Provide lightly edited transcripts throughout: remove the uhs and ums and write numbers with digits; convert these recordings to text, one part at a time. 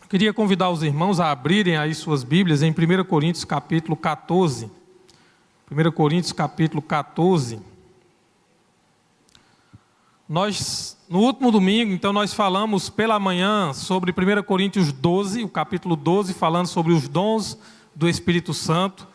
Eu queria convidar os irmãos a abrirem aí suas Bíblias em 1 Coríntios capítulo 14. 1 Coríntios capítulo 14. No último domingo, então, nós falamos pela manhã sobre 1 Coríntios 12, o capítulo 12, falando sobre os dons do Espírito Santo.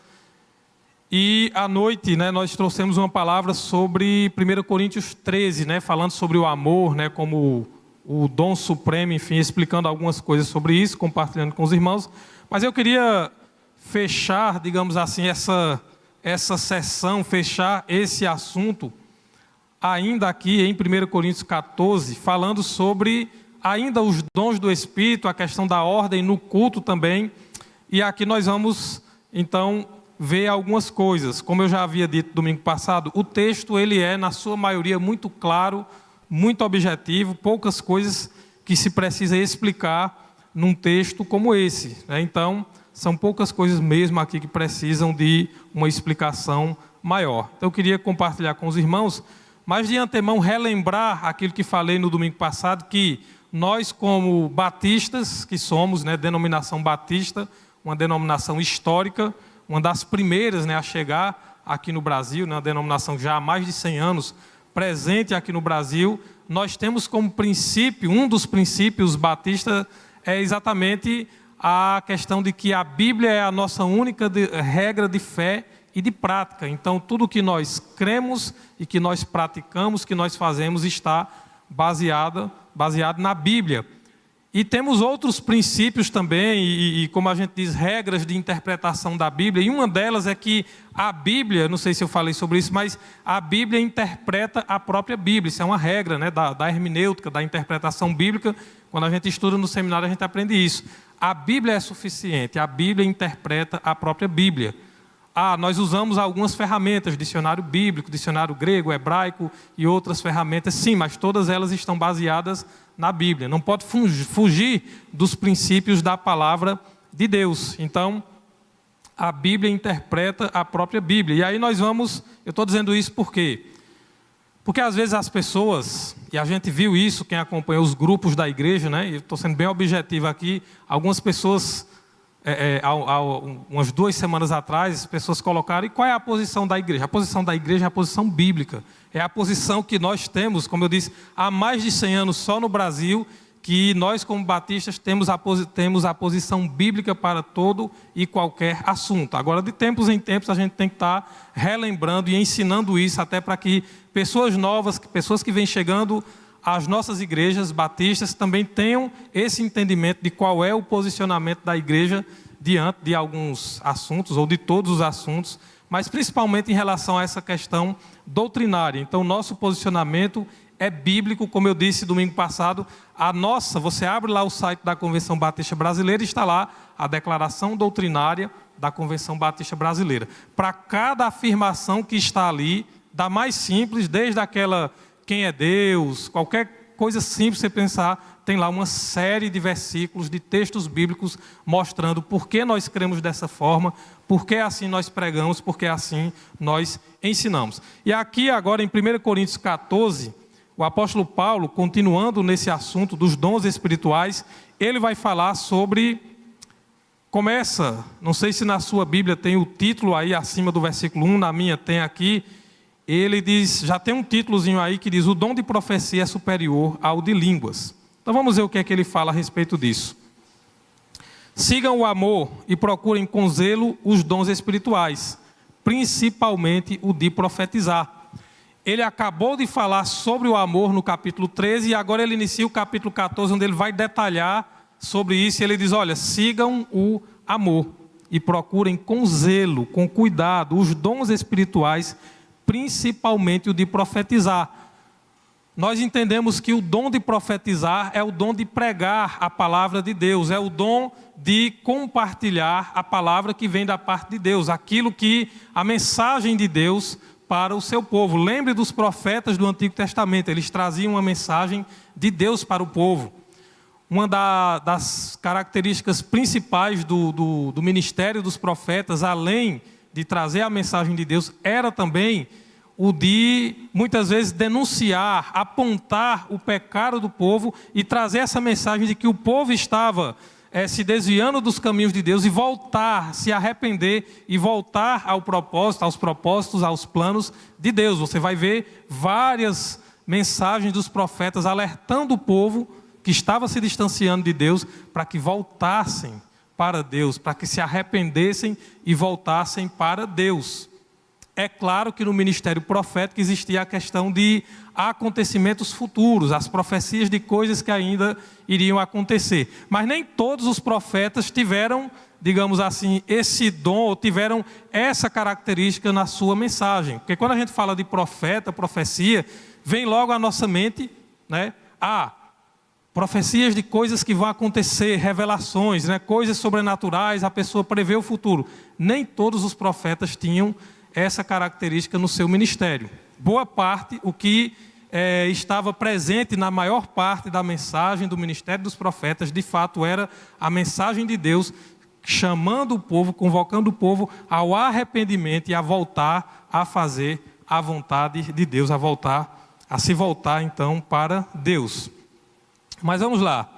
E à noite, nós trouxemos uma palavra sobre 1 Coríntios 13, falando sobre o amor, como o dom supremo, enfim, explicando algumas coisas sobre isso, compartilhando com os irmãos. Mas eu queria fechar, digamos assim, essa sessão, fechar esse assunto, ainda aqui em 1 Coríntios 14, falando sobre ainda os dons do Espírito, a questão da ordem no culto também. E aqui nós vamos, então, ver algumas coisas. Como eu já havia dito domingo passado, o texto ele é, na sua maioria, muito claro, muito objetivo, poucas coisas que se precisa explicar num texto como esse. Então, são poucas coisas mesmo aqui que precisam de uma explicação maior. Então, eu queria compartilhar com os irmãos, mas de antemão relembrar aquilo que falei no domingo passado, que nós como batistas, que somos, denominação batista, uma denominação histórica, uma das primeiras a chegar aqui no Brasil, uma denominação já há mais de 100 anos, presente aqui no Brasil, nós temos como princípio, um dos princípios batistas é exatamente a questão de que a Bíblia é a nossa única regra de fé e de prática. Então, tudo que nós cremos e que nós praticamos, que nós fazemos, está baseado na Bíblia. E temos outros princípios também, e como a gente diz, regras de interpretação da Bíblia, e uma delas é que a Bíblia, não sei se eu falei sobre isso, mas a Bíblia interpreta a própria Bíblia. Isso é uma regra da hermenêutica, da interpretação bíblica. Quando a gente estuda no seminário, a gente aprende isso. A Bíblia é suficiente, a Bíblia interpreta a própria Bíblia. Nós usamos algumas ferramentas, dicionário bíblico, dicionário grego, hebraico e outras ferramentas, sim, mas todas elas estão baseadas na Bíblia. Não pode fugir dos princípios da palavra de Deus. Então, a Bíblia interpreta a própria Bíblia. E aí eu estou dizendo isso por quê? Porque às vezes as pessoas, e a gente viu isso, quem acompanhou os grupos da igreja, e eu estou sendo bem objetivo aqui, algumas pessoas, há umas 2 semanas atrás, as pessoas colocaram, e qual é a posição da igreja? A posição da igreja é a posição bíblica. É a posição que nós temos, como eu disse, há mais de 100 anos só no Brasil, que nós como batistas temos a posição bíblica para todo e qualquer assunto. Agora, de tempos em tempos, a gente tem que estar relembrando e ensinando isso, até para que pessoas novas, pessoas que vêm chegando às nossas igrejas batistas, também tenham esse entendimento de qual é o posicionamento da igreja diante de alguns assuntos, ou de todos os assuntos, mas principalmente em relação a essa questão doutrinária. Então, nosso posicionamento é bíblico, como eu disse domingo passado. Você abre lá o site da Convenção Batista Brasileira e está lá a declaração doutrinária da Convenção Batista Brasileira. Para cada afirmação que está ali, da mais simples, desde aquela quem é Deus, qualquer coisa simples você pensar, tem lá uma série de versículos, de textos bíblicos mostrando por que nós cremos dessa forma, por que assim nós pregamos, por que assim nós ensinamos. E aqui agora em 1 Coríntios 14, o apóstolo Paulo, continuando nesse assunto dos dons espirituais, ele vai falar sobre, não sei se na sua Bíblia tem o título aí acima do versículo 1, na minha tem aqui, ele diz, já tem um títulozinho aí que diz, o dom de profecia é superior ao de línguas. Então vamos ver o que é que ele fala a respeito disso. Sigam o amor e procurem com zelo os dons espirituais, principalmente o de profetizar. Ele acabou de falar sobre o amor no capítulo 13 e agora ele inicia o capítulo 14, onde ele vai detalhar sobre isso. E ele diz, olha, sigam o amor e procurem com zelo, com cuidado, os dons espirituais, principalmente o de profetizar. Nós entendemos que o dom de profetizar é o dom de pregar a palavra de Deus, é o dom de compartilhar a palavra que vem da parte de Deus, a mensagem de Deus para o seu povo. Lembre dos profetas do Antigo Testamento, eles traziam uma mensagem de Deus para o povo. Uma das características principais do ministério dos profetas, além de trazer a mensagem de Deus, era também o de, muitas vezes, denunciar, apontar o pecado do povo e trazer essa mensagem de que o povo estava se desviando dos caminhos de Deus e voltar, se arrepender e voltar ao propósito, aos propósitos, aos planos de Deus. Você vai ver várias mensagens dos profetas alertando o povo que estava se distanciando de Deus para que voltassem para Deus, para que se arrependessem e voltassem para Deus. É claro que no ministério profético existia a questão de acontecimentos futuros, as profecias de coisas que ainda iriam acontecer. Mas nem todos os profetas tiveram, digamos assim, esse dom, ou tiveram essa característica na sua mensagem. Porque quando a gente fala de profeta, profecia, vem logo à nossa mente, né? Profecias de coisas que vão acontecer, revelações, né? Coisas sobrenaturais, a pessoa prevê o futuro. Nem todos os profetas tinham essa característica no seu ministério. Boa parte, o que estava presente na maior parte da mensagem do ministério dos profetas, de fato era a mensagem de Deus, chamando o povo, convocando o povo ao arrependimento e a voltar a fazer a vontade de Deus, a se voltar então para Deus. Mas vamos lá.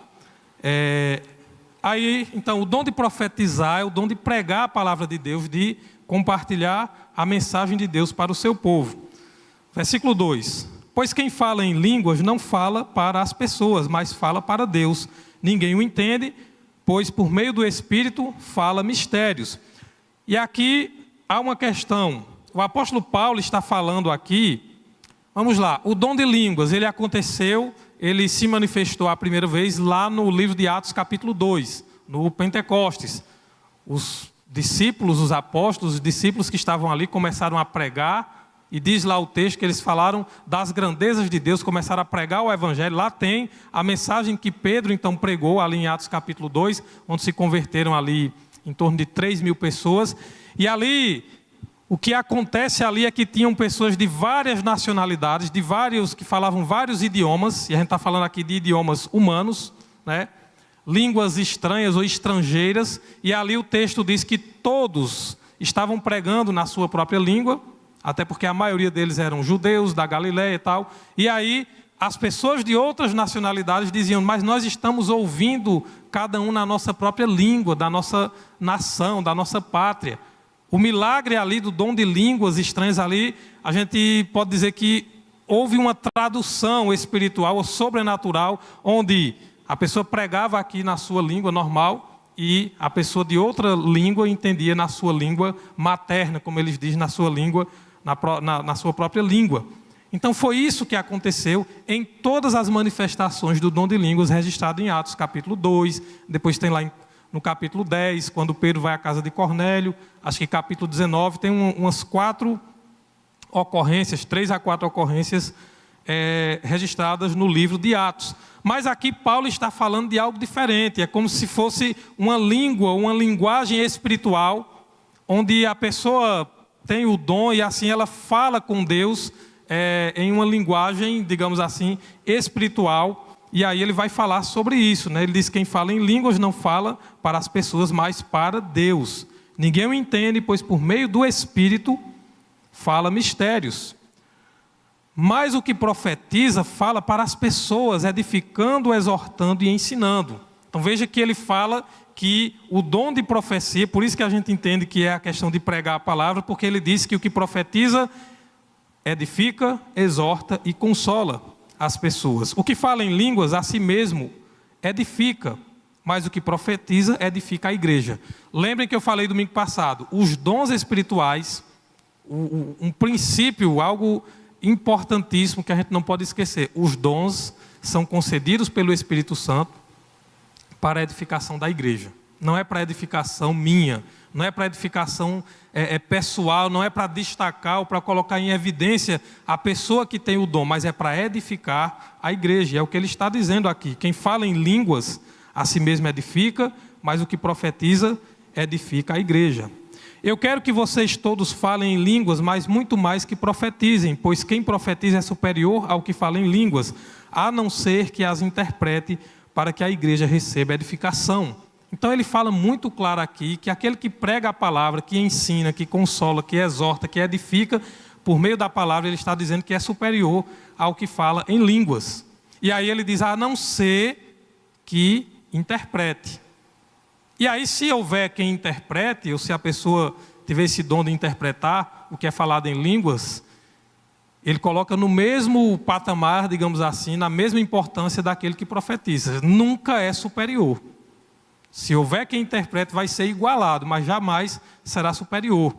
Aí, então, o dom de profetizar é o dom de pregar a palavra de Deus, de compartilhar a mensagem de Deus para o seu povo. Versículo 2. Pois quem fala em línguas não fala para as pessoas, mas fala para Deus. Ninguém o entende, pois por meio do Espírito fala mistérios. E aqui há uma questão. O apóstolo Paulo está falando aqui, vamos lá, o dom de línguas, ele aconteceu, ele se manifestou a primeira vez lá no livro de Atos capítulo 2, no Pentecostes. Os discípulos, os apóstolos, os discípulos que estavam ali começaram a pregar, e diz lá o texto que eles falaram das grandezas de Deus, começaram a pregar o evangelho. Lá tem a mensagem que Pedro então pregou ali em Atos capítulo 2, onde se converteram ali em torno de 3.000 pessoas, e ali o que acontece ali é que tinham pessoas de várias nacionalidades, que falavam vários idiomas, e a gente está falando aqui de idiomas humanos, né? Línguas estranhas ou estrangeiras, e ali o texto diz que todos estavam pregando na sua própria língua, até porque a maioria deles eram judeus da Galileia e tal, e aí as pessoas de outras nacionalidades diziam, mas nós estamos ouvindo cada um na nossa própria língua, da nossa nação, da nossa pátria. O milagre ali do dom de línguas estranhas ali, a gente pode dizer que houve uma tradução espiritual ou sobrenatural, onde a pessoa pregava aqui na sua língua normal e a pessoa de outra língua entendia na sua língua materna, como eles dizem, na sua língua, na sua própria língua. Então foi isso que aconteceu em todas as manifestações do dom de línguas registrado em Atos capítulo 2, depois tem lá no capítulo 10, quando Pedro vai à casa de Cornélio, acho que capítulo 19, tem umas 4 ocorrências, 3 a 4 ocorrências registradas no livro de Atos. Mas aqui Paulo está falando de algo diferente, é como se fosse uma língua, uma linguagem espiritual, onde a pessoa tem o dom e assim ela fala com Deus em uma linguagem, digamos assim, espiritual, e aí ele vai falar sobre isso, né? Ele diz que quem fala em línguas não fala para as pessoas, mas para Deus. Ninguém o entende, pois por meio do Espírito fala mistérios. Mas o que profetiza fala para as pessoas, edificando, exortando e ensinando. Então veja que ele fala que o dom de profecia, por isso que a gente entende que é a questão de pregar a palavra, porque ele diz que o que profetiza edifica, exorta e consola as pessoas. O que fala em línguas a si mesmo edifica, mas o que profetiza edifica a igreja. Lembrem que eu falei domingo passado, os dons espirituais, um princípio, algo importantíssimo que a gente não pode esquecer. Os dons são concedidos pelo Espírito Santo para a edificação da igreja. Não é para edificação minha, não é para edificação pessoal, não é para destacar ou para colocar em evidência a pessoa que tem o dom, mas é para edificar a igreja. É o que ele está dizendo aqui. Quem fala em línguas a si mesmo edifica, mas o que profetiza edifica a igreja. Eu quero que vocês todos falem em línguas, mas muito mais que profetizem, pois quem profetiza é superior ao que fala em línguas, a não ser que as interprete para que a igreja receba edificação. Então ele fala muito claro aqui que aquele que prega a palavra, que ensina, que consola, que exorta, que edifica, por meio da palavra ele está dizendo que é superior ao que fala em línguas. E aí ele diz, a não ser que interprete. E aí, se houver quem interprete, ou se a pessoa tiver esse dom de interpretar o que é falado em línguas, ele coloca no mesmo patamar, digamos assim, na mesma importância daquele que profetiza. Nunca é superior. Se houver quem interprete, vai ser igualado, mas jamais será superior.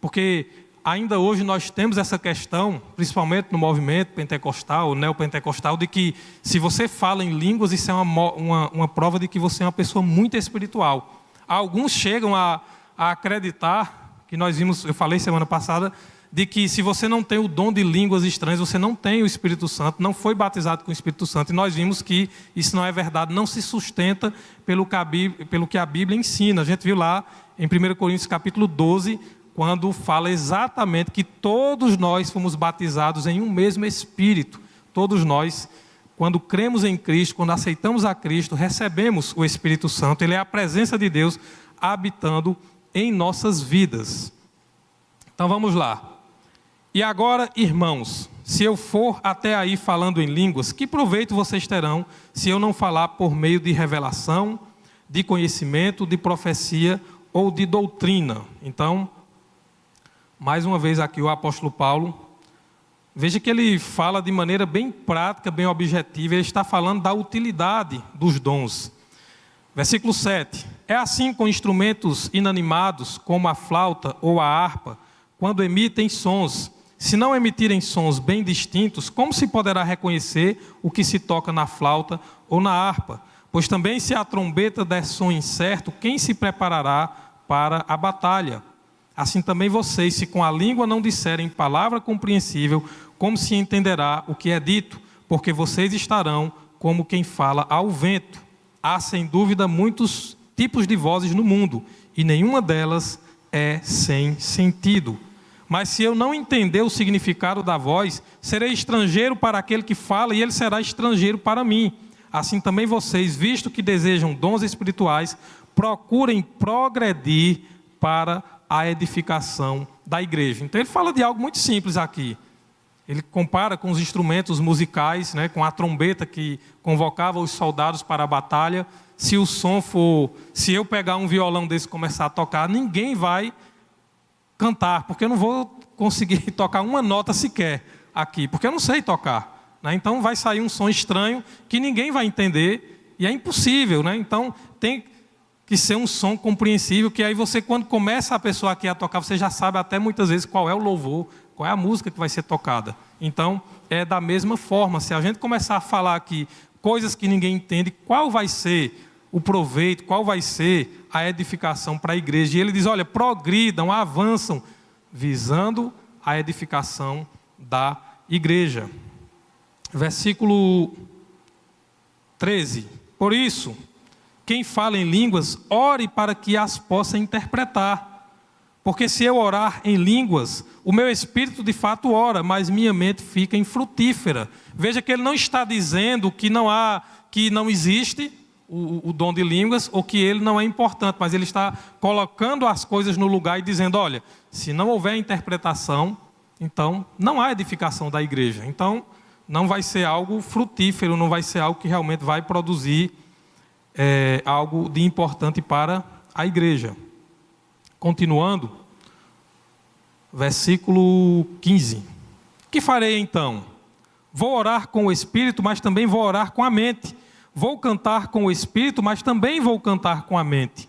Porque ainda hoje nós temos essa questão, principalmente no movimento pentecostal, neopentecostal, de que se você fala em línguas, isso é uma prova de que você é uma pessoa muito espiritual. Alguns chegam a acreditar, que nós vimos, eu falei semana passada, de que se você não tem o dom de línguas estranhas, você não tem o Espírito Santo, não foi batizado com o Espírito Santo. E nós vimos que isso não é verdade, não se sustenta pelo que a Bíblia ensina. A gente viu lá em 1 Coríntios capítulo 12, quando fala exatamente que todos nós fomos batizados em um mesmo Espírito. Todos nós, quando cremos em Cristo, quando aceitamos a Cristo, recebemos o Espírito Santo. Ele é a presença de Deus habitando em nossas vidas. Então vamos lá. E agora, irmãos, se eu for até aí falando em línguas, que proveito vocês terão se eu não falar por meio de revelação, de conhecimento, de profecia ou de doutrina? Então, mais uma vez aqui o apóstolo Paulo, veja que ele fala de maneira bem prática, bem objetiva, ele está falando da utilidade dos dons. Versículo 7. É assim com instrumentos inanimados, como a flauta ou a harpa, quando emitem sons. Se não emitirem sons bem distintos, como se poderá reconhecer o que se toca na flauta ou na harpa? Pois também se a trombeta der som incerto, quem se preparará para a batalha? Assim também vocês, se com a língua não disserem palavra compreensível, como se entenderá o que é dito? Porque vocês estarão como quem fala ao vento. Há sem dúvida muitos tipos de vozes no mundo, e nenhuma delas é sem sentido. Mas se eu não entender o significado da voz, serei estrangeiro para aquele que fala e ele será estrangeiro para mim. Assim também vocês, visto que desejam dons espirituais, procurem progredir para a edificação da igreja. Então ele fala de algo muito simples aqui. Ele compara com os instrumentos musicais, com a trombeta que convocava os soldados para a batalha. Se eu pegar um violão desse e começar a tocar, ninguém vai cantar, porque eu não vou conseguir tocar uma nota sequer aqui, porque eu não sei tocar. Então vai sair um som estranho que ninguém vai entender e é impossível. Então tem que ser um som compreensível, que aí você, quando começa a pessoa aqui a tocar, você já sabe até muitas vezes qual é o louvor, qual é a música que vai ser tocada. Então é da mesma forma, se a gente começar a falar aqui coisas que ninguém entende, qual vai ser o proveito, qual vai ser a edificação para a igreja? E ele diz, olha, progridam, avançam, visando a edificação da igreja. Versículo 13. Por isso, quem fala em línguas, ore para que as possa interpretar. Porque se eu orar em línguas, o meu espírito de fato ora, mas minha mente fica infrutífera. Veja que ele não está dizendo que não existe o dom de línguas, ou que ele não é importante, mas ele está colocando as coisas no lugar e dizendo, olha, se não houver interpretação, então não há edificação da igreja. Então não vai ser algo frutífero, não vai ser algo que realmente vai produzir algo de importante para a igreja. Continuando, versículo 15. Que farei então? Vou orar com o espírito, mas também vou orar com a mente. Vou cantar com o espírito, mas também vou cantar com a mente.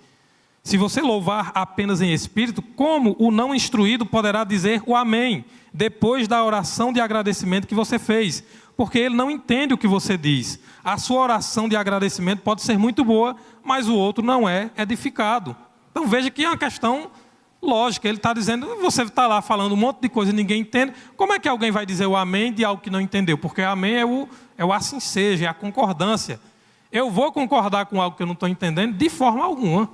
Se você louvar apenas em espírito, como o não instruído poderá dizer o amém, depois da oração de agradecimento que você fez? Porque ele não entende o que você diz. A sua oração de agradecimento pode ser muito boa, mas o outro não é edificado. Então veja que é uma questão lógica. Ele está dizendo, você está lá falando um monte de coisa e ninguém entende. Como é que alguém vai dizer o amém de algo que não entendeu? Porque amém é o assim seja, é a concordância. Eu vou concordar com algo que eu não estou entendendo de forma alguma.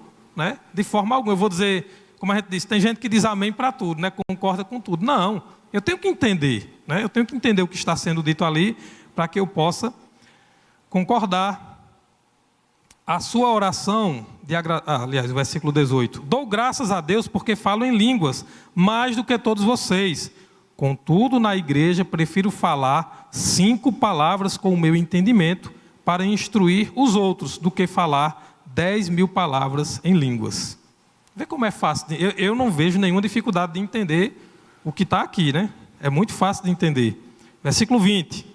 De forma alguma. Eu vou dizer, como a gente disse, tem gente que diz amém para tudo, concorda com tudo. Não, eu tenho que entender. Eu tenho que entender o que está sendo dito ali para que eu possa concordar. A sua oração, aliás, o versículo 18. Dou graças a Deus porque falo em línguas, mais do que todos vocês. Contudo, na igreja, prefiro falar 5 palavras com o meu entendimento para instruir os outros, do que falar 10.000 palavras em línguas. Vê como é fácil. Eu não vejo nenhuma dificuldade de entender o que está aqui, né? É muito fácil de entender. Versículo 20.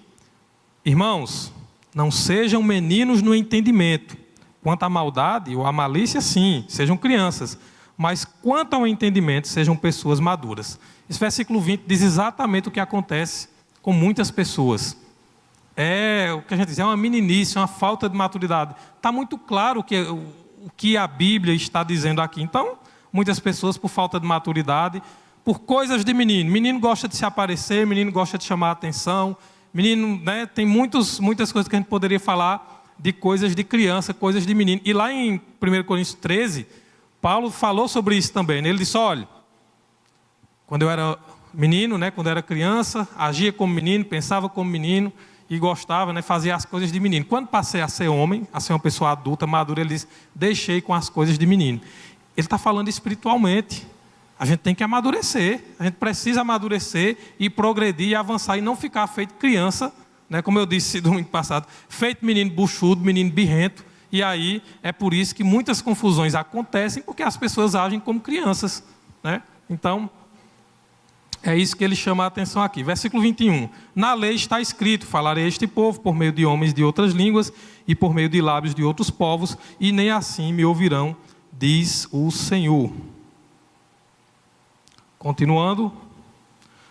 Irmãos, não sejam meninos no entendimento. Quanto à maldade ou à malícia, sim, sejam crianças. Mas quanto ao entendimento, sejam pessoas maduras. Esse versículo 20 diz exatamente o que acontece com muitas pessoas. É o que a gente diz, é uma meninice, uma falta de maturidade. Está muito claro o que a Bíblia está dizendo aqui. Então, muitas pessoas, por falta de maturidade, por coisas de menino. Menino gosta de se aparecer, menino gosta de chamar a atenção. Menino, né, tem muitas coisas que a gente poderia falar de coisas de criança, coisas de menino. E lá em 1 Coríntios 13, Paulo falou sobre isso também. Ele disse, olha, quando eu era menino, né, quando eu era criança, agia como menino, pensava como menino e gostava, né, fazia as coisas de menino. Quando passei a ser homem, a ser uma pessoa adulta, madura, ele disse, deixei com as coisas de menino. Ele está falando espiritualmente. A gente tem que amadurecer, a gente precisa amadurecer e progredir e avançar e não ficar feito criança, né, como eu disse domingo passado, feito menino buchudo, menino birrento, e aí é por isso que muitas confusões acontecem, porque as pessoas agem como crianças, né? Então, é isso que ele chama a atenção aqui. Versículo 21. Na lei está escrito, falarei a este povo por meio de homens de outras línguas e por meio de lábios de outros povos, e nem assim me ouvirão, diz o Senhor. Continuando.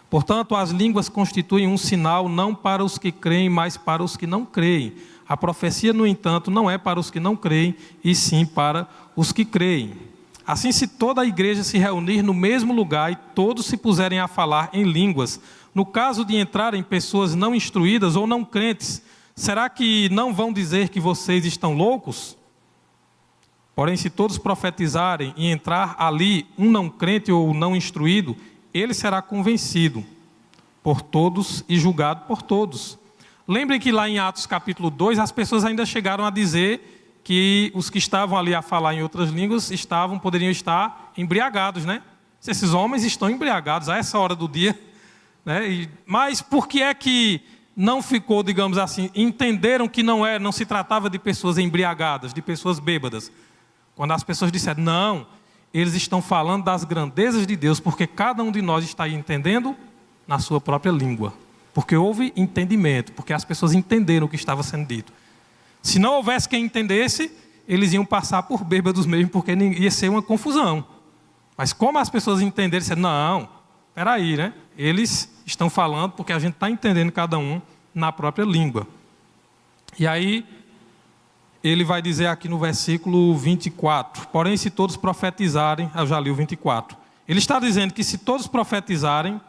Portanto, as línguas constituem um sinal não para os que creem, mas para os que não creem. A profecia, no entanto, não é para os que não creem, e sim para os que creem. Assim, se toda a igreja se reunir no mesmo lugar e todos se puserem a falar em línguas, no caso de entrarem pessoas não instruídas ou não crentes, será que não vão dizer que vocês estão loucos? Porém, se todos profetizarem e entrar ali um não crente ou não instruído, ele será convencido por todos e julgado por todos. Lembrem que lá em Atos capítulo 2, as pessoas ainda chegaram a dizer que os que estavam ali a falar em outras línguas poderiam estar embriagados, né? Se esses homens estão embriagados a essa hora do dia, né? Mas por que é que não ficou, digamos assim, entenderam que não se tratava de pessoas embriagadas, de pessoas bêbadas? Quando as pessoas disseram, não, eles estão falando das grandezas de Deus, porque cada um de nós está entendendo na sua própria língua. Porque houve entendimento, porque as pessoas entenderam o que estava sendo dito. Se não houvesse quem entendesse, eles iam passar por bêbados mesmo, porque ia ser uma confusão. Mas como as pessoas entenderam, disseram, não, peraí, né? Eles estão falando porque a gente está entendendo cada um na própria língua. E aí, ele vai dizer aqui no versículo 24, porém se todos profetizarem, eu já li o 24. Ele está dizendo que se todos profetizarem,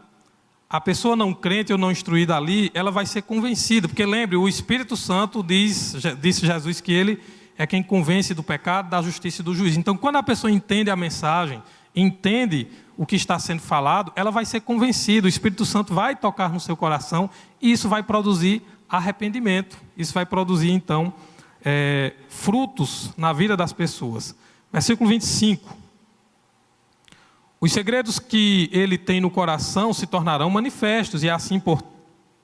a pessoa não crente ou não instruída ali, ela vai ser convencida, porque lembre, o Espírito Santo disse Jesus que ele é quem convence do pecado, da justiça e do juízo. Então, quando a pessoa entende a mensagem, entende o que está sendo falado, ela vai ser convencida, o Espírito Santo vai tocar no seu coração e isso vai produzir arrependimento, isso vai produzir então frutos na vida das pessoas. Versículo 25. Os segredos que ele tem no coração se tornarão manifestos, e assim,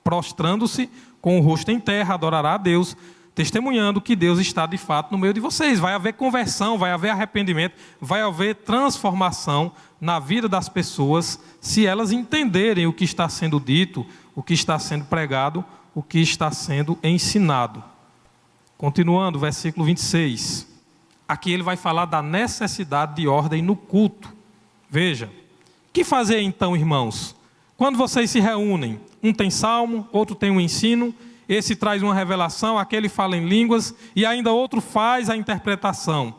prostrando-se com o rosto em terra, adorará a Deus, testemunhando que Deus está de fato no meio de vocês. Vai haver conversão, vai haver arrependimento, vai haver transformação na vida das pessoas, se elas entenderem o que está sendo dito, o que está sendo pregado, o que está sendo ensinado. Continuando, versículo 26. Aqui ele vai falar da necessidade de ordem no culto. Veja, o que fazer então, irmãos? Quando vocês se reúnem, um tem salmo, outro tem um ensino, esse traz uma revelação, aquele fala em línguas, e ainda outro faz a interpretação.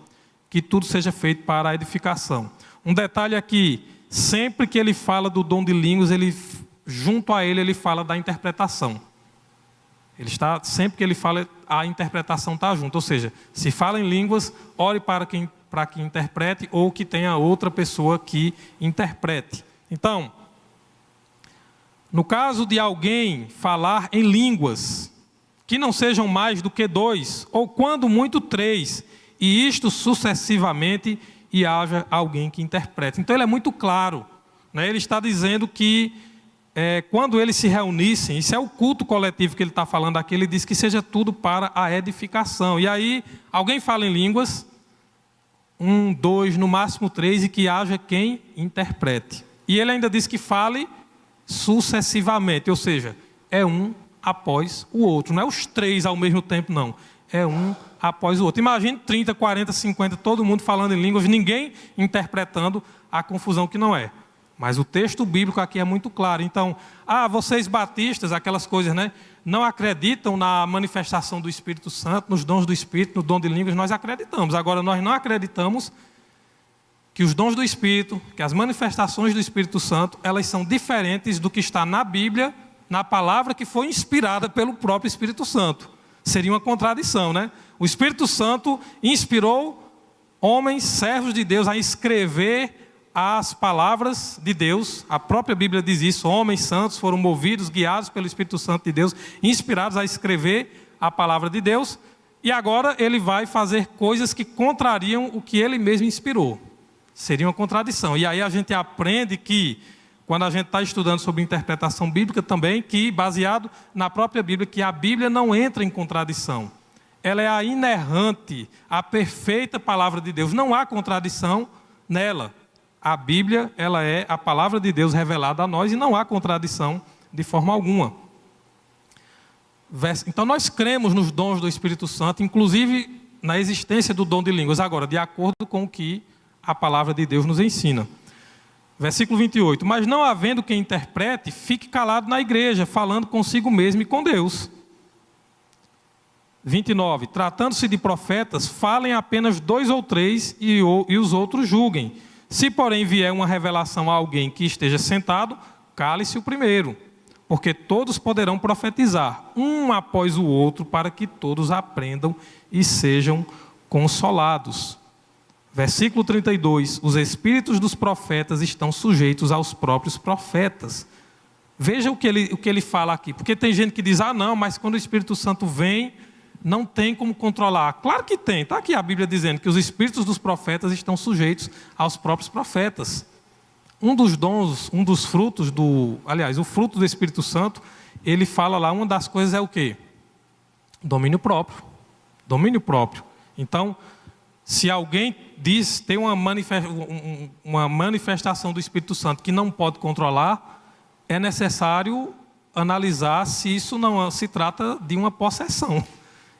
Que tudo seja feito para a edificação. Um detalhe aqui, sempre que ele fala do dom de línguas, junto a ele fala da interpretação. Sempre que ele fala, a interpretação está junto. Ou seja, se fala em línguas, ore para que interprete ou que tenha outra pessoa que interprete. Então, no caso de alguém falar em línguas, que não sejam mais do que 2, ou quando muito 3, e isto sucessivamente, e haja alguém que interprete. Então ele é muito claro, né? Ele está dizendo que quando eles se reunissem, isso é o culto coletivo que ele está falando aqui, ele diz que seja tudo para a edificação. E aí, alguém fala em línguas, um, dois, no máximo três, e que haja quem interprete. E ele ainda diz que fale sucessivamente, ou seja, é um após o outro. Não é os três ao mesmo tempo, não. É um após o outro. Imagine 30, 40, 50, todo mundo falando em línguas, ninguém interpretando, a confusão que não é. Mas o texto bíblico aqui é muito claro. Então, vocês batistas, aquelas coisas, né? Não acreditam na manifestação do Espírito Santo, nos dons do Espírito, no dom de línguas, nós acreditamos. Agora, nós não acreditamos que os dons do Espírito, que as manifestações do Espírito Santo, elas são diferentes do que está na Bíblia, na palavra que foi inspirada pelo próprio Espírito Santo. Seria uma contradição, né? O Espírito Santo inspirou homens, servos de Deus, a escrever as palavras de Deus. A própria Bíblia diz isso, homens santos foram movidos, guiados pelo Espírito Santo de Deus, inspirados a escrever a palavra de Deus, e agora ele vai fazer coisas que contrariam o que ele mesmo inspirou. Seria uma contradição. E aí a gente aprende que, quando a gente está estudando sobre interpretação bíblica também, que baseado na própria Bíblia, que a Bíblia não entra em contradição. Ela é a inerrante, a perfeita palavra de Deus. Não há contradição nela. A Bíblia, ela é a palavra de Deus revelada a nós e não há contradição de forma alguma. Então nós cremos nos dons do Espírito Santo, inclusive na existência do dom de línguas, agora, de acordo com o que a palavra de Deus nos ensina. Versículo 28. Mas não havendo quem interprete, fique calado na igreja, falando consigo mesmo e com Deus. 29. Tratando-se de profetas, falem apenas 2 ou 3 e os outros julguem. Se, porém, vier uma revelação a alguém que esteja sentado, cale-se o primeiro, porque todos poderão profetizar, um após o outro, para que todos aprendam e sejam consolados. Versículo 32, os espíritos dos profetas estão sujeitos aos próprios profetas. Veja o que ele fala aqui, porque tem gente que diz, não, mas quando o Espírito Santo vem, não tem como controlar. Claro que tem, está aqui a Bíblia dizendo que os espíritos dos profetas estão sujeitos aos próprios profetas. Um dos dons, um dos frutos o fruto do Espírito Santo, ele fala lá, uma das coisas é o quê? Domínio próprio. Domínio próprio. Então, se alguém tem uma manifestação do Espírito Santo que não pode controlar, é necessário analisar se isso não se trata de uma possessão.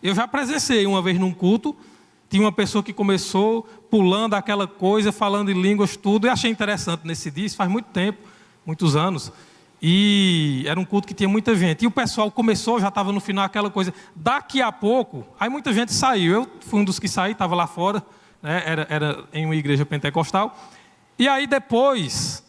Eu já presenciei uma vez num culto, tinha uma pessoa que começou pulando aquela coisa, falando em línguas, tudo, e achei interessante nesse dia, isso faz muito tempo, muitos anos, e era um culto que tinha muita gente, e o pessoal começou, já estava no final aquela coisa, daqui a pouco, aí muita gente saiu, eu fui um dos que saí, estava lá fora, né, era em uma igreja pentecostal, e aí depois,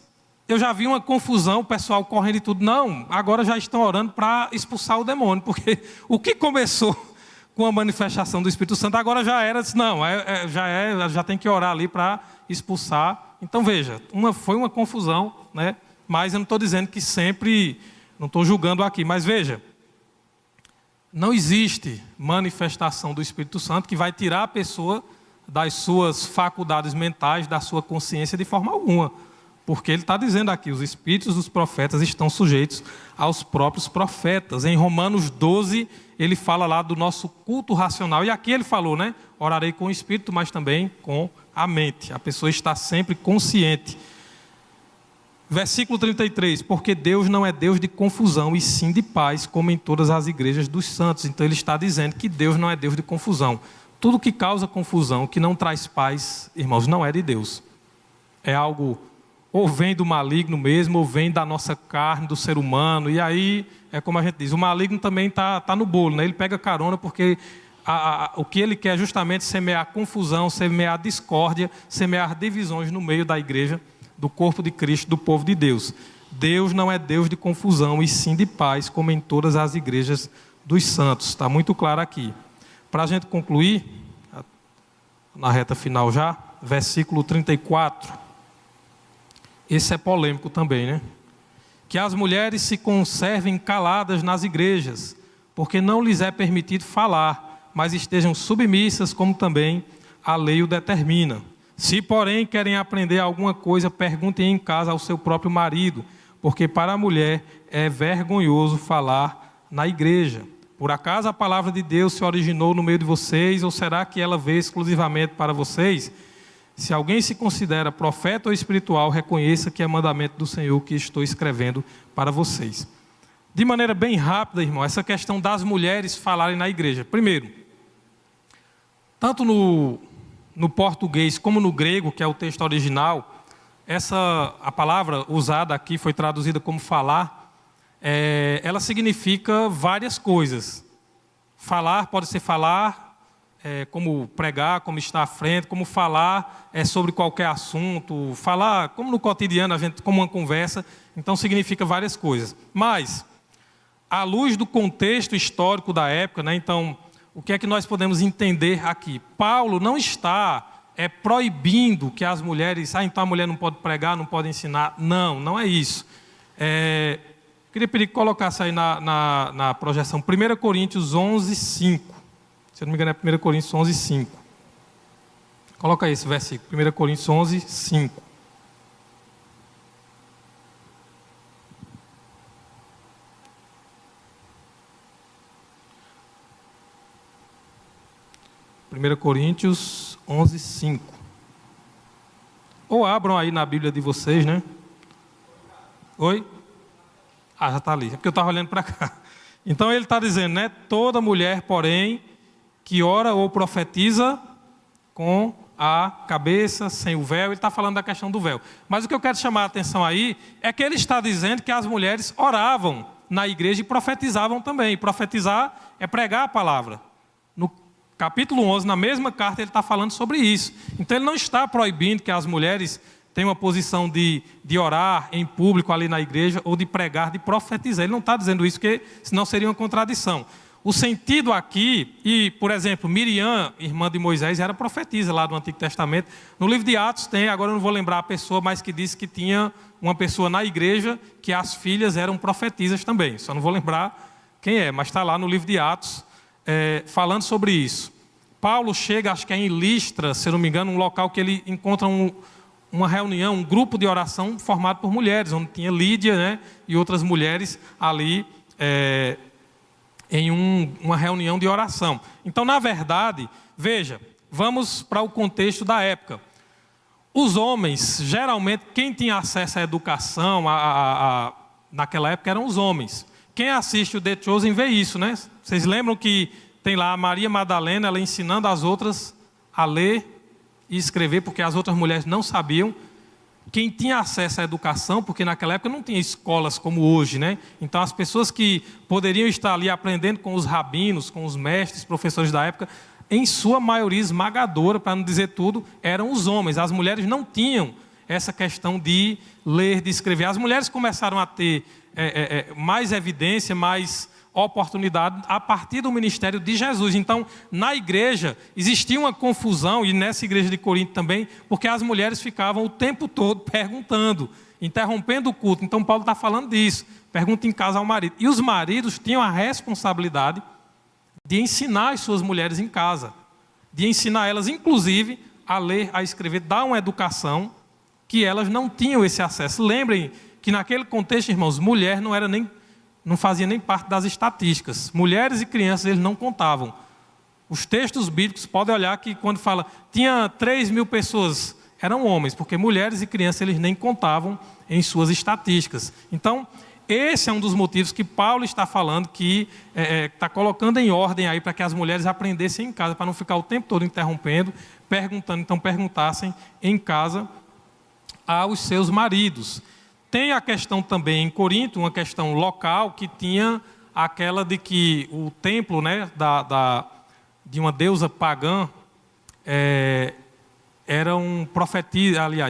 eu já vi uma confusão, o pessoal correndo e tudo, não, agora já estão orando para expulsar o demônio, porque o que começou com a manifestação do Espírito Santo, agora já era, já tem que orar ali para expulsar. Então veja, foi uma confusão, né? Mas eu não estou dizendo que sempre, não estou julgando aqui, mas veja, não existe manifestação do Espírito Santo que vai tirar a pessoa das suas faculdades mentais, da sua consciência de forma alguma. Porque ele está dizendo aqui, os espíritos dos profetas estão sujeitos aos próprios profetas. Em Romanos 12, ele fala lá do nosso culto racional. E aqui ele falou, né? Orarei com o espírito, mas também com a mente. A pessoa está sempre consciente. Versículo 33, porque Deus não é Deus de confusão, e sim de paz, como em todas as igrejas dos santos. Então ele está dizendo que Deus não é Deus de confusão. Tudo que causa confusão, que não traz paz, irmãos, não é de Deus. É algo... ou vem do maligno mesmo, ou vem da nossa carne, do ser humano. E aí, é como a gente diz, o maligno também está no bolo, né? Ele pega carona porque o que ele quer é justamente semear confusão, semear discórdia, semear divisões no meio da igreja, do corpo de Cristo, do povo de Deus. Deus não é Deus de confusão, e sim de paz, como em todas as igrejas dos santos. Está muito claro aqui. Para a gente concluir, na reta final já, versículo 34... esse é polêmico também, né? Que as mulheres se conservem caladas nas igrejas, porque não lhes é permitido falar, mas estejam submissas, como também a lei o determina. Se, porém, querem aprender alguma coisa, perguntem em casa ao seu próprio marido, porque para a mulher é vergonhoso falar na igreja. Por acaso a palavra de Deus se originou no meio de vocês, ou será que ela veio exclusivamente para vocês? Se alguém se considera profeta ou espiritual, reconheça que é mandamento do Senhor que estou escrevendo para vocês. De maneira bem rápida, irmão, essa questão das mulheres falarem na igreja. Primeiro, tanto no português como no grego, que é o texto original, a palavra usada aqui foi traduzida como falar, ela significa várias coisas. Falar pode ser falar, como pregar, como estar à frente, como falar sobre qualquer assunto, falar como no cotidiano, como uma conversa, então significa várias coisas. Mas, à luz do contexto histórico da época, né, então, o que é que nós podemos entender aqui? Paulo não está proibindo que as mulheres, então a mulher não pode pregar, não pode ensinar. Não é isso. Queria pedir que colocasse aí na projeção 1 Coríntios 11, 5. Se eu não me engano é 1 Coríntios 11, 5. Coloca aí esse versículo, 1 Coríntios 11, 5. Coríntios 11, 5. Ou abram aí na Bíblia de vocês, né? Oi? Já está ali, é porque eu estava olhando para cá. Então ele está dizendo, né? Toda mulher, porém, que ora ou profetiza com a cabeça, sem o véu, ele está falando da questão do véu. Mas o que eu quero chamar a atenção aí é que ele está dizendo que as mulheres oravam na igreja e profetizavam também. Profetizar é pregar a palavra. No capítulo 11, na mesma carta, ele está falando sobre isso. Então ele não está proibindo que as mulheres tenham uma posição de orar em público ali na igreja, ou de pregar, de profetizar. Ele não está dizendo isso, porque senão seria uma contradição. O sentido aqui, e por exemplo, Miriam, irmã de Moisés, era profetisa lá do Antigo Testamento. No livro de Atos tem, agora eu não vou lembrar a pessoa, mas que disse que tinha uma pessoa na igreja que as filhas eram profetisas também. Só não vou lembrar quem é, mas está lá no livro de Atos, falando sobre isso. Paulo chega, acho que é em Listra, se eu não me engano, um local que ele encontra uma reunião, um grupo de oração formado por mulheres, onde tinha Lídia, né, e outras mulheres ali em uma reunião de oração. Então, na verdade, veja, vamos para o contexto da época. Os homens, geralmente, quem tinha acesso à educação naquela época eram os homens. Quem assiste o The Chosen vê isso, né? Vocês lembram que tem lá a Maria Madalena, ela ensinando as outras a ler e escrever, porque as outras mulheres não sabiam. Quem tinha acesso à educação, porque naquela época não tinha escolas como hoje, né? Então as pessoas que poderiam estar ali aprendendo com os rabinos, com os mestres, professores da época, em sua maioria esmagadora, para não dizer tudo, eram os homens. As mulheres não tinham essa questão de ler, de escrever. As mulheres começaram a ter mais evidência, mais oportunidade a partir do ministério de Jesus. Então, na igreja, existia uma confusão, e nessa igreja de Corinto também, porque as mulheres ficavam o tempo todo perguntando, interrompendo o culto. Então, Paulo está falando disso. Pergunta em casa ao marido. E os maridos tinham a responsabilidade de ensinar as suas mulheres em casa, de ensinar elas, inclusive, a ler, a escrever, dar uma educação que elas não tinham esse acesso. Lembrem que naquele contexto, irmãos, mulher não fazia nem parte das estatísticas. Mulheres e crianças eles não contavam. Os textos bíblicos, podem olhar que quando fala, tinha 3.000 pessoas, eram homens, porque mulheres e crianças eles nem contavam em suas estatísticas. Então, esse é um dos motivos que Paulo está falando, que está colocando em ordem aí para que as mulheres aprendessem em casa, para não ficar o tempo todo interrompendo, perguntando. Então, perguntassem em casa aos seus maridos. Tem a questão também em Corinto, uma questão local, que tinha aquela de que o templo, né, de uma deusa pagã eram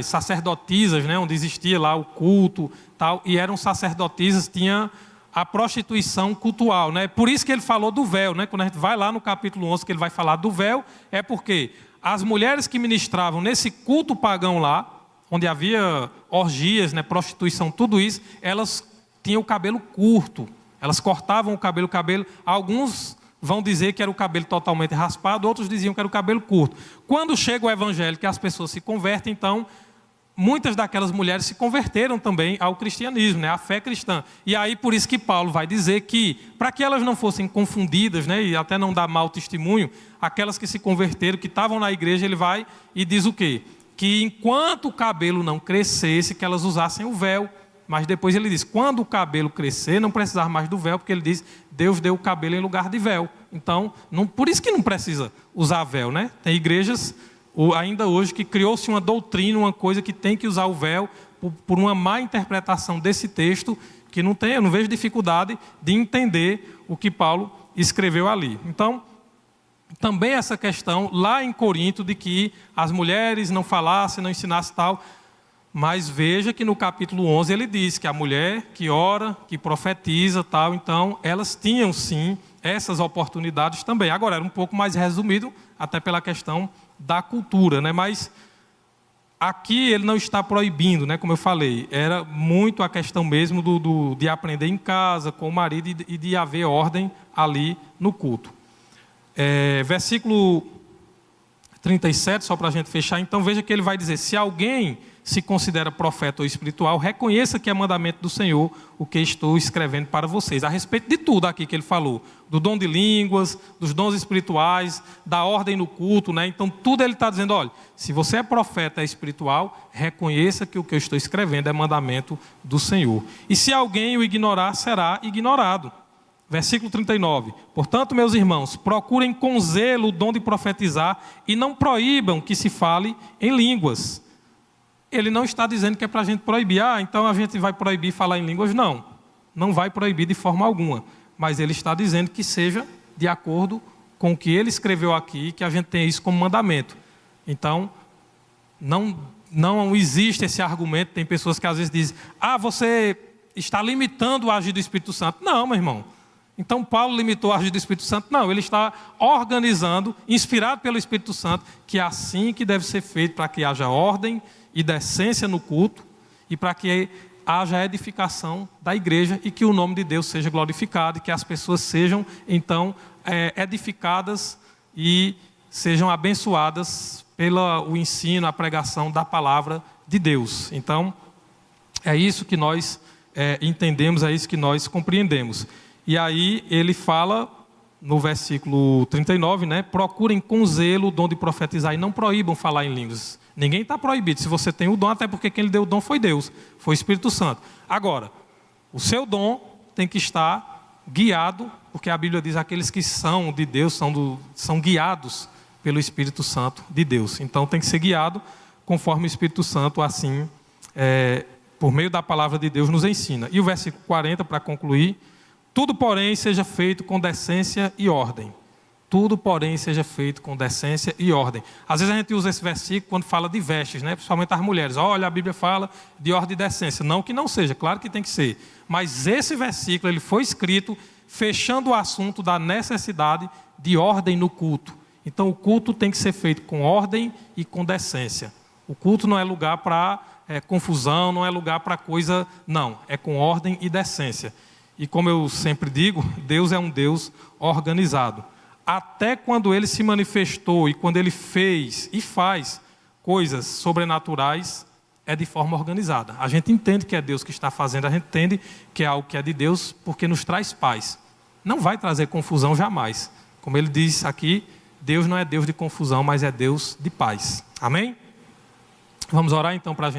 sacerdotisas, né, onde existia lá o culto, tal, e eram sacerdotisas, tinha a prostituição cultual, né? Por isso que ele falou do véu, né? Quando a gente vai lá no capítulo 11, que ele vai falar do véu, é porque as mulheres que ministravam nesse culto pagão lá, onde havia orgias, né, prostituição, tudo isso, elas tinham o cabelo curto, elas cortavam o cabelo, alguns vão dizer que era o cabelo totalmente raspado, outros diziam que era o cabelo curto. Quando chega o evangelho, que as pessoas se convertem, então, muitas daquelas mulheres se converteram também ao cristianismo, né, à fé cristã. E aí, por isso que Paulo vai dizer que, para que elas não fossem confundidas, né, e até não dar mau testemunho, aquelas que se converteram, que estavam na igreja, ele vai e diz o quê? que enquanto o cabelo não crescesse, que elas usassem o véu. Mas depois ele diz, quando o cabelo crescer, não precisar mais do véu, porque ele diz, Deus deu o cabelo em lugar de véu. Então, por isso que não precisa usar véu, né? Tem igrejas, ainda hoje, que criou-se uma doutrina, uma coisa que tem que usar o véu, por uma má interpretação desse texto, que eu não vejo dificuldade de entender o que Paulo escreveu ali. Então, também essa questão lá em Corinto de que as mulheres não falassem, não ensinassem tal, mas veja que no capítulo 11 ele diz que a mulher que ora, que profetiza tal, então elas tinham sim essas oportunidades também. Agora era um pouco mais resumido, até pela questão da cultura, né? Mas aqui ele não está proibindo, né? Como eu falei, era muito a questão mesmo de aprender em casa, com o marido e de haver ordem ali no culto. Versículo 37, só para a gente fechar, então veja que ele vai dizer, se alguém se considera profeta ou espiritual, reconheça que é mandamento do Senhor o que estou escrevendo para vocês, a respeito de tudo aqui que ele falou, do dom de línguas, dos dons espirituais, da ordem no culto, né? Então tudo ele está dizendo, olha, se você é profeta espiritual, reconheça que o que eu estou escrevendo é mandamento do Senhor. E se alguém o ignorar, será ignorado. Versículo 39. Portanto, meus irmãos, procurem com zelo o dom de profetizar e não proíbam que se fale em línguas. Ele não está dizendo que é para a gente proibir. Então a gente vai proibir falar em línguas. Não, não vai proibir de forma alguma. Mas ele está dizendo que seja de acordo com o que ele escreveu aqui, que a gente tenha isso como mandamento. Então, não existe esse argumento. Tem pessoas que às vezes dizem, você está limitando o agir do Espírito Santo. Não, meu irmão. Então Paulo limitou o agir do Espírito Santo? Não, ele está organizando, inspirado pelo Espírito Santo, que é assim que deve ser feito para que haja ordem e decência no culto e para que haja edificação da igreja e que o nome de Deus seja glorificado e que as pessoas sejam então edificadas e sejam abençoadas pelo ensino, a pregação da palavra de Deus. Então é isso que nós entendemos, é isso que nós compreendemos. E aí ele fala no versículo 39, né? Procurem com zelo o dom de profetizar e não proíbam falar em línguas. Ninguém está proibido, se você tem o dom, até porque quem lhe deu o dom foi Deus, foi o Espírito Santo. Agora, o seu dom tem que estar guiado, porque a Bíblia diz que aqueles que são de Deus são guiados pelo Espírito Santo de Deus. Então tem que ser guiado conforme o Espírito Santo, assim, por meio da palavra de Deus, nos ensina. E o versículo 40, para concluir, tudo, porém, seja feito com decência e ordem. Tudo, porém, seja feito com decência e ordem. Às vezes a gente usa esse versículo quando fala de vestes, né? Principalmente as mulheres. Olha, a Bíblia fala de ordem e decência. Não que não seja, claro que tem que ser. Mas esse versículo ele foi escrito fechando o assunto da necessidade de ordem no culto. Então o culto tem que ser feito com ordem e com decência. O culto não é lugar para confusão, não é lugar para coisa... Não, é com ordem e decência. E como eu sempre digo, Deus é um Deus organizado. Até quando Ele se manifestou e quando Ele fez e faz coisas sobrenaturais, é de forma organizada. A gente entende que é Deus que está fazendo, a gente entende que é algo que é de Deus, porque nos traz paz. Não vai trazer confusão jamais. Como Ele diz aqui, Deus não é Deus de confusão, mas é Deus de paz. Amém? Vamos orar então para a gente.